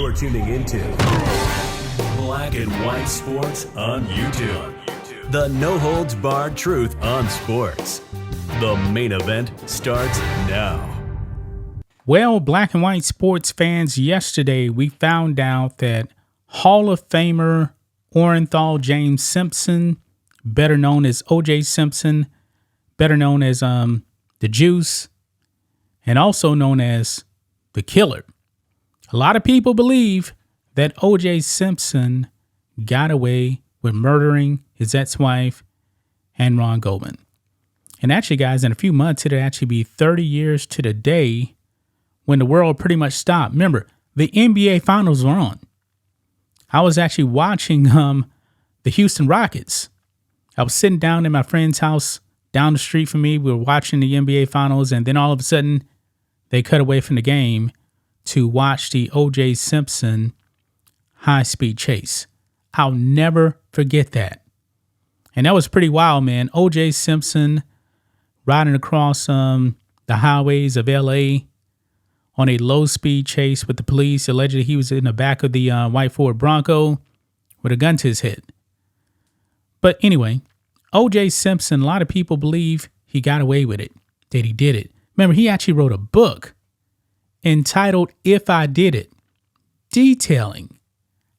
You're tuning into Black and White Sports on YouTube. The no-holds-barred truth on sports. The main event starts now. Well, Black and White sports fans, yesterday we found out that Hall of Famer Orenthal James Simpson, better known as OJ Simpson, better known as the Juice, and also known as the Killer. A lot of people believe that OJ Simpson got away with murdering his ex-wife and Ron Goldman. And actually, guys, in a few months, it'll actually be 30 years to the day when the world pretty much stopped. Remember, the NBA Finals were on. I was actually watching the Houston Rockets. I was sitting down in my friend's house down the street from me. We were watching the NBA Finals, and then all of a sudden, they cut away from the game to watch the O.J. Simpson high-speed chase. I'll never forget that. And that was pretty wild, man. O.J. Simpson riding across the highways of L.A. on a low-speed chase with the police. Allegedly, he was in the back of the white Ford Bronco with a gun to his head. But anyway, O.J. Simpson, a lot of people believe he got away with it, that he did it. Remember, he actually wrote a book entitled If I Did It, detailing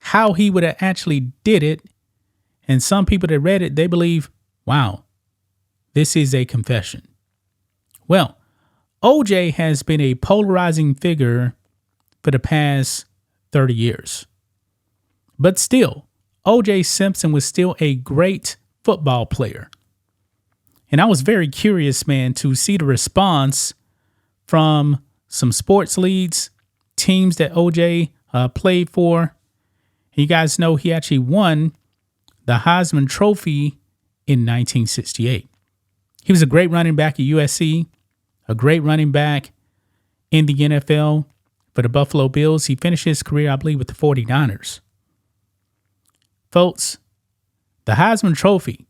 how he would have actually did it. And some people that read it, they believe, wow, this is a confession. Well, OJ has been a polarizing figure for the past 30 years. But still, OJ Simpson was still a great football player. And I was very curious, man, to see the response from some sports leagues, teams that OJ played for. And you guys know he actually won the Heisman Trophy in 1968. He was a great running back at USC, a great running back in the NFL for the Buffalo Bills. He finished his career, I believe, with the 49ers. Folks, the Heisman Trophy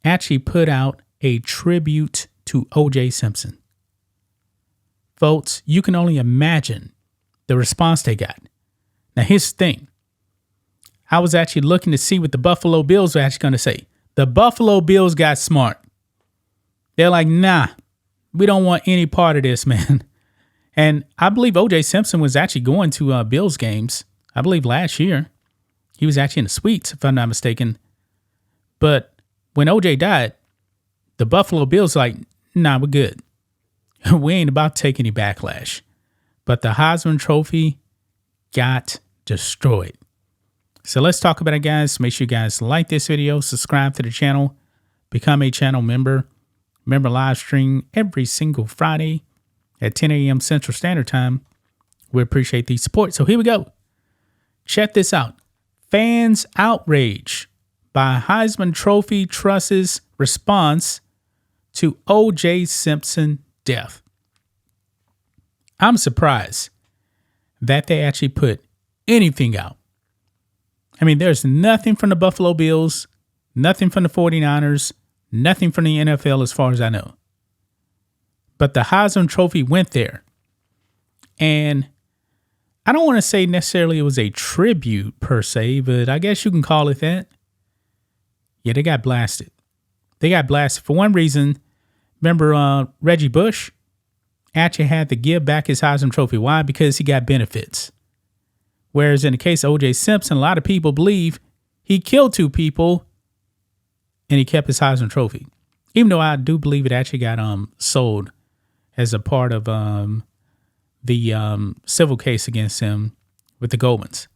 actually put out a tribute to O.J. Simpson. Folks, you can only imagine the response they got. Now, here's the thing. I was actually looking to see what the Buffalo Bills were actually going to say. The Buffalo Bills got smart. They're like, nah, we don't want any part of this, man. And I believe O.J. Simpson was actually going to Bills games, I believe last year. He was actually in the suites, if I'm not mistaken. But when O.J. died, the Buffalo Bills were like, nah, we're good. We ain't about to take any backlash. But the Heisman Trophy got destroyed. So let's talk about it, guys. Make sure you guys like this video, subscribe to the channel, become a channel member. Remember, live stream every single Friday at 10 a.m. Central Standard Time. We appreciate the support. So here we go. Check this out. Fans outrage by Heisman Trophy Trust's response to O.J. Simpson death. I'm surprised that they actually put anything out. I mean, there's nothing from the Buffalo Bills, nothing from the 49ers, nothing from the NFL as far as I know. But the Heisman Trophy went there. And I don't want to say necessarily it was a tribute per se, but I guess you can call it that. Yeah, they got blasted. They got blasted for one reason. Remember, Reggie Bush actually had to give back his Heisman Trophy. Why? Because he got benefits. Whereas in the case of O.J. Simpson, a lot of people believe he killed two people and he kept his Heisman Trophy. Even though I do believe it actually got sold as a part of the civil case against him with the Goldmans.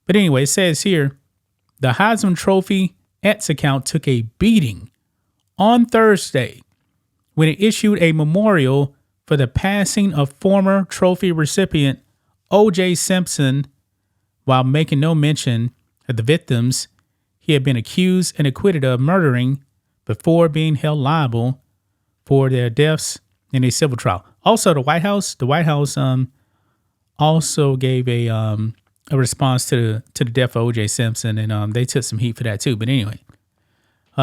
But anyway, it says here, the Heisman Trophy X account took a beating on Thursday when it issued a memorial for the passing of former trophy recipient O.J. Simpson, while making no mention of the victims he had been accused and acquitted of murdering before being held liable for their deaths in a civil trial. Also, the White House also gave a response to the death of O.J. Simpson, and they took some heat for that too. But anyway,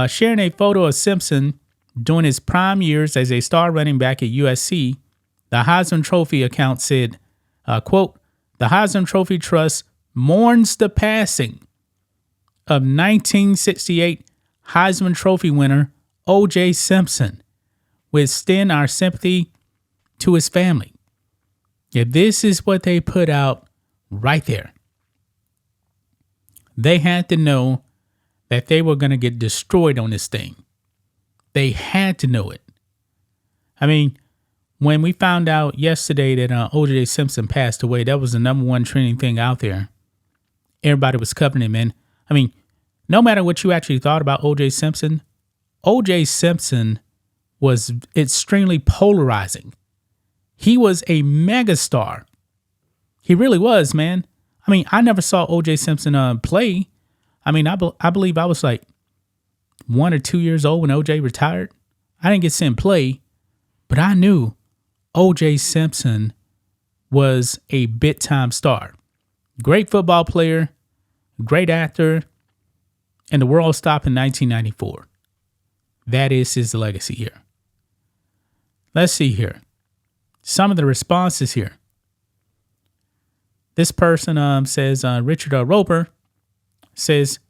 sharing a photo of Simpson during his prime years as a star running back at USC, the Heisman Trophy account said, quote, The Heisman Trophy Trust mourns the passing of 1968 Heisman Trophy winner OJ Simpson. We extend our sympathy to his family. Yeah, this is what they put out right there. They had to know that they were going to get destroyed on this thing. They had to know it. I mean, when we found out yesterday that OJ Simpson passed away, that was the number one trending thing out there. Everybody was covering him, man. I mean, no matter what you actually thought about OJ Simpson was extremely polarizing. He was a megastar. He really was, man. I mean, I never saw OJ Simpson play. I mean, I believe I was like 1 or 2 years old when OJ retired. I didn't get to see him play, but I knew OJ Simpson was a big-time star. Great football player, great actor, and the world stopped in 1994. That is his legacy here. Let's see here. Some of the responses here. This person says, Richard Roper says,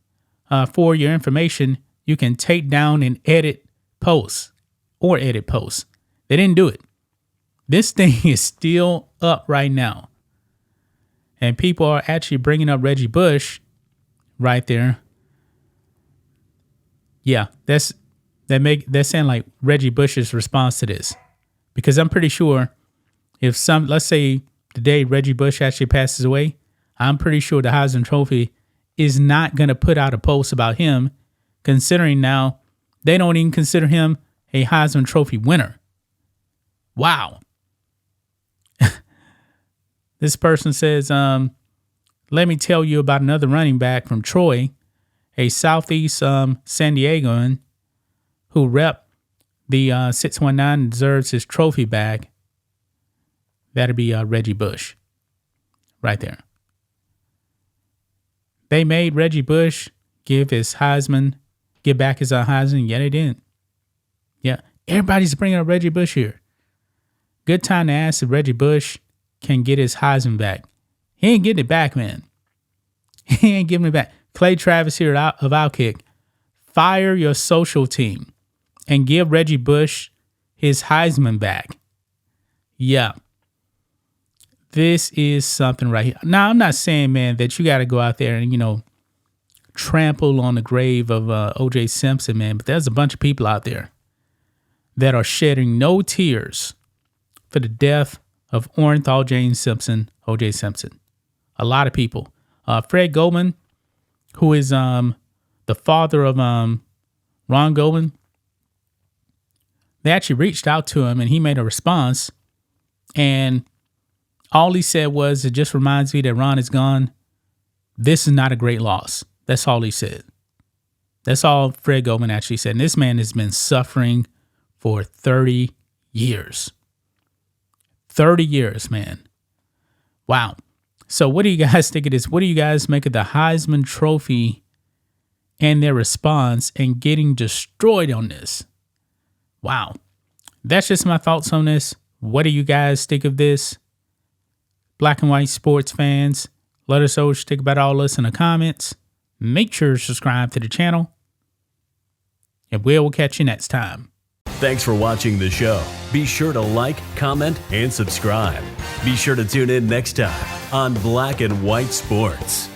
for your information, you can take down and edit posts. They didn't do it. This thing is still up right now. And people are actually bringing up Reggie Bush right there. Yeah, that's saying like Reggie Bush's response to this. Because I'm pretty sure if let's say the day Reggie Bush actually passes away, I'm pretty sure the Heisman Trophy is not going to put out a post about him, considering now they don't even consider him a Heisman Trophy winner. Wow. This person says, let me tell you about another running back from Troy, a Southeast San Diegoan who rep the 619 and deserves his trophy back. That'd be Reggie Bush right there. They made Reggie Bush give back his Heisman. Yeah, they didn't. Yeah, everybody's bringing up Reggie Bush here. Good time to ask if Reggie Bush can get his Heisman back. He ain't getting it back, man. He ain't giving it back. Clay Travis here of Outkick. Fire your social team and give Reggie Bush his Heisman back. Yeah. This is something right here. Now, I'm not saying, man, that you got to go out there and, trample on the grave of OJ Simpson, man. But there's a bunch of people out there that are shedding no tears for the death of Orenthal James Simpson, OJ Simpson. A lot of people. Fred Goldman, who is the father of Ron Goldman, they actually reached out to him and he made a response. And all he said was, it just reminds me that Ron is gone. This is not a great loss. That's all he said. That's all Fred Goldman actually said. And this man has been suffering for 30 years. 30 years, man. Wow. So what do you guys think of this? What do you guys make of the Heisman Trophy and their response and getting destroyed on this? Wow. That's just my thoughts on this. What do you guys think of this? Black and white sports fans, let us know what you think about all this in the comments. Make sure to subscribe to the channel. And we'll catch you next time. Thanks for watching the show. Be sure to like, comment, and subscribe. Be sure to tune in next time on Black and White Sports.